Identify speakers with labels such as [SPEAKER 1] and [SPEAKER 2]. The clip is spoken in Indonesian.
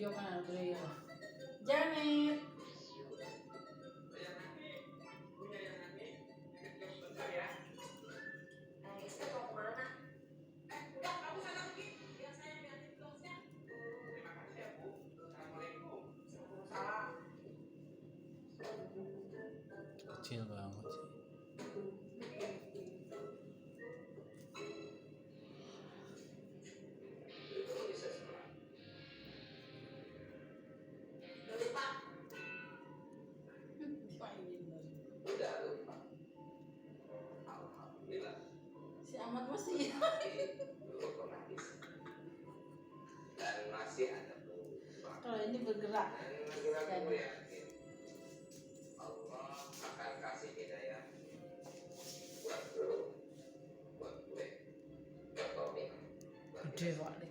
[SPEAKER 1] video kan beliau. Janet.
[SPEAKER 2] Istri mau kemana?
[SPEAKER 3] Enggak, kamu sana pergi. Biar saya liatin clothes-nya. Terima kasih ya, Bu. Assalamualaikum.
[SPEAKER 2] Salam.
[SPEAKER 4] Kecil banget sih.
[SPEAKER 2] Lupa.
[SPEAKER 3] Udah lupa. Alhamdulillah.
[SPEAKER 1] Si Ahmad masih.
[SPEAKER 3] Otomatis. Dan masih ada peluang.
[SPEAKER 1] Kalau ini bergerak.
[SPEAKER 3] Dan masih aku yakin Allah akan kasih hidayah buat lu, buat gue, buat Tommy, buat
[SPEAKER 1] Gede, Pak.